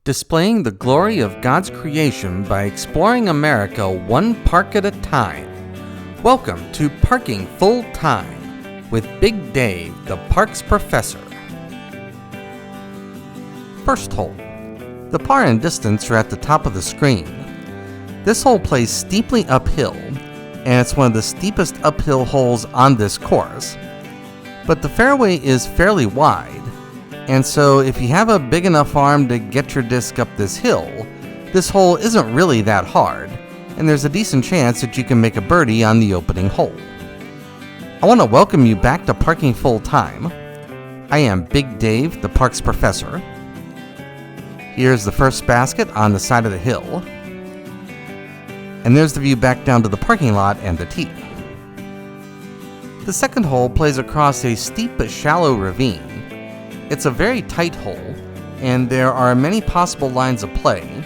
displaying the glory of God's creation by exploring America one park at a time. Welcome to Parking Full Time with Big Dave, the parks professor. First hole. The par and distance are at the top of the screen. This hole plays steeply uphill, and it's one of the steepest uphill holes on this course. But the fairway is fairly wide, and so if you have a big enough arm to get your disc up this hill, this hole isn't really that hard, and there's a decent chance that you can make a birdie on the opening hole. I want to welcome you back to Parking Full Time. I am Big Dave, the parks professor. Here's the first basket on the side of the hill, and there's the view back down to the parking lot and the tee. The second hole plays across a steep but shallow ravine. It's a very tight hole, and there are many possible lines of play.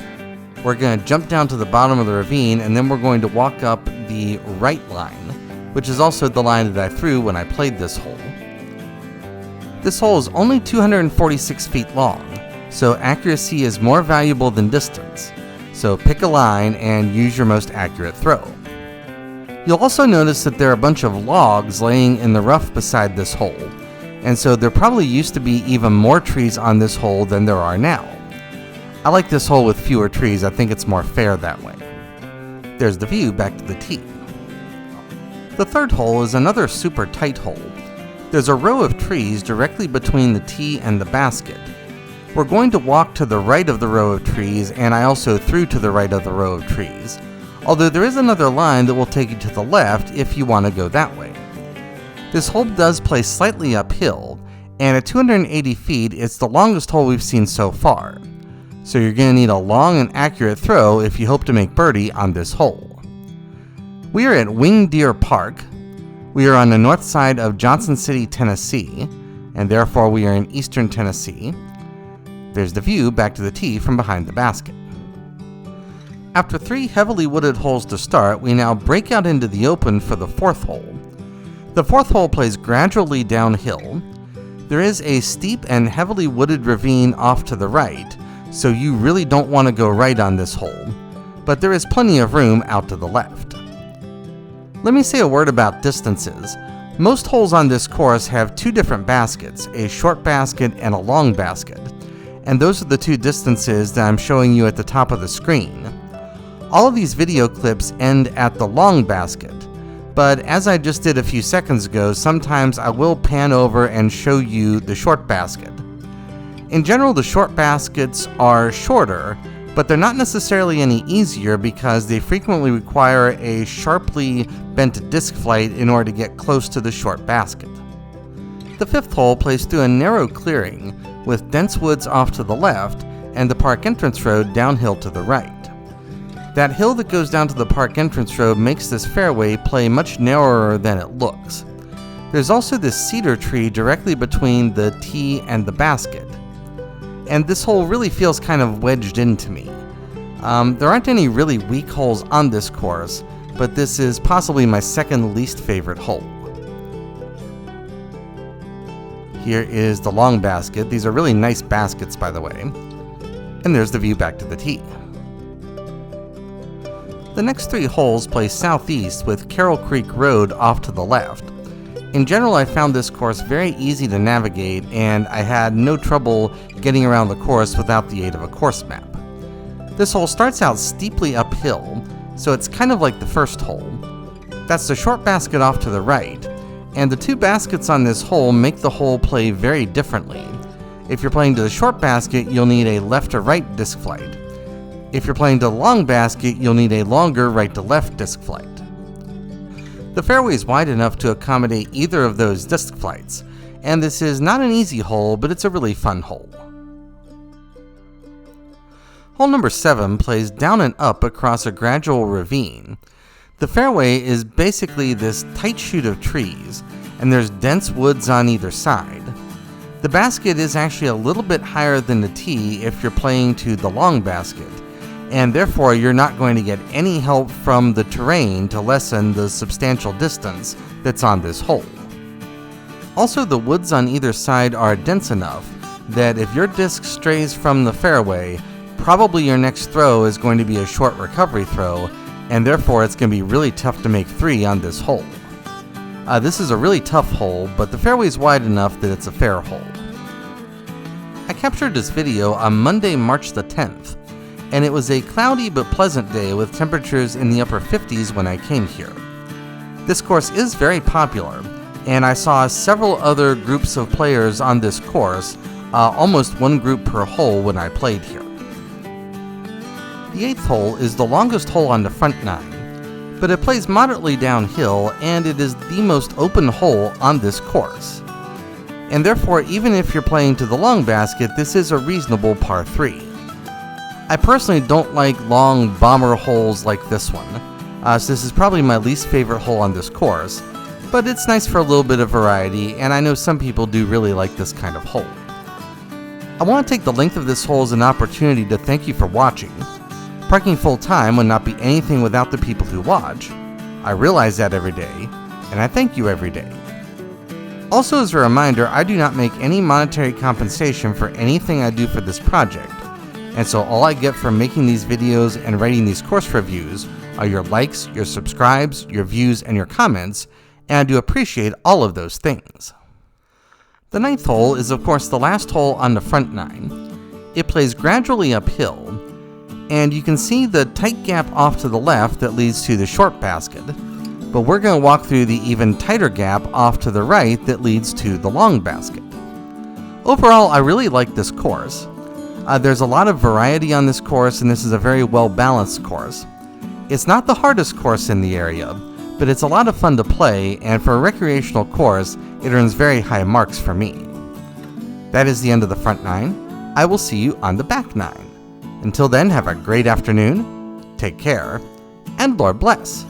We're going to jump down to the bottom of the ravine, and then we're going to walk up the right line, which is also the line that I threw when I played this hole. This hole is only 246 feet long, so accuracy is more valuable than distance. So pick a line and use your most accurate throw. You'll also notice that there are a bunch of logs laying in the rough beside this hole, and so there probably used to be even more trees on this hole than there are now. I like this hole with fewer trees. I think it's more fair that way. There's the view back to the tee. The third hole is another super tight hole. There's a row of trees directly between the tee and the basket. We're going to walk to the right of the row of trees, and I also threw to the right of the row of trees, although there is another line that will take you to the left if you want to go that way. This hole does play slightly uphill, and at 280 feet, it's the longest hole we've seen so far. So you're going to need a long and accurate throw if you hope to make birdie on this hole. We are at Winged Deer Park. We are on the north side of Johnson City, Tennessee, and therefore we are in eastern Tennessee. There's the view back to the tee from behind the basket. After 3 heavily wooded holes to start, we now break out into the open for the fourth hole. The fourth hole plays gradually downhill. There is a steep and heavily wooded ravine off to the right, so you really don't want to go right on this hole, but there is plenty of room out to the left. Let me say a word about distances. Most holes on this course have 2 different baskets, a short basket and a long basket, and those are the 2 distances that I'm showing you at the top of the screen. All of these video clips end at the long basket, but as I just did a few seconds ago, sometimes I will pan over and show you the short basket. In general, the short baskets are shorter, but they're not necessarily any easier because they frequently require a sharply bent disc flight in order to get close to the short basket. The fifth hole plays through a narrow clearing with dense woods off to the left and the park entrance road downhill to the right. That hill that goes down to the park entrance road makes this fairway play much narrower than it looks. There's also this cedar tree directly between the tee and the basket, and this hole really feels kind of wedged into me. There aren't any really weak holes on this course, but this is possibly my second least favorite hole. Here is the long basket. These are really nice baskets, by the way. And there's the view back to the tee. The next 3 holes play southeast with Carroll Creek Road off to the left. In general, I found this course very easy to navigate, and I had no trouble getting around the course without the aid of a course map. This hole starts out steeply uphill, so it's kind of like the first hole. That's the short basket off to the right, and the 2 baskets on this hole make the hole play very differently. If you're playing to the short basket, you'll need a left to right disc flight. If you're playing to the long basket, you'll need a longer right to left disc flight. The fairway is wide enough to accommodate either of those disc flights, and this is not an easy hole, but it's a really fun hole. Hole number 7 plays down and up across a gradual ravine. The fairway is basically this tight chute of trees, and there's dense woods on either side. The basket is actually a little bit higher than the tee if you're playing to the long basket, and therefore you're not going to get any help from the terrain to lessen the substantial distance that's on this hole. Also, the woods on either side are dense enough that if your disc strays from the fairway, probably your next throw is going to be a short recovery throw, and therefore it's going to be really tough to make 3 on this hole. This is a really tough hole, but the fairway is wide enough that it's a fair hole. I captured this video on Monday, March the 10th, and it was a cloudy but pleasant day with temperatures in the upper 50s when I came here. This course is very popular, and I saw several other groups of players on this course, almost one group per hole when I played here. The 8th hole is the longest hole on the front 9, but it plays moderately downhill and it is the most open hole on this course. And therefore, even if you're playing to the long basket, this is a reasonable par 3. I personally don't like long bomber holes like this one, so this is probably my least favorite hole on this course, but it's nice for a little bit of variety, and I know some people do really like this kind of hole. I want to take the length of this hole as an opportunity to thank you for watching. Parking full time would not be anything without the people who watch. I realize that every day, and I thank you every day. Also, as a reminder, I do not make any monetary compensation for anything I do for this project, and so all I get from making these videos and writing these course reviews are your likes, your subscribes, your views, and your comments, and I do appreciate all of those things. The 9th hole is of course the last hole on the front 9. It plays gradually uphill, and you can see the tight gap off to the left that leads to the short basket, but we're going to walk through the even tighter gap off to the right that leads to the long basket. Overall, I really like this course. There's a lot of variety on this course, and this is a very well-balanced course. It's not the hardest course in the area, but it's a lot of fun to play, and for a recreational course, it earns very high marks for me. That is the end of the front 9. I will see you on the back 9. Until then, have a great afternoon, take care, and Lord bless.